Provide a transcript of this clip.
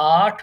8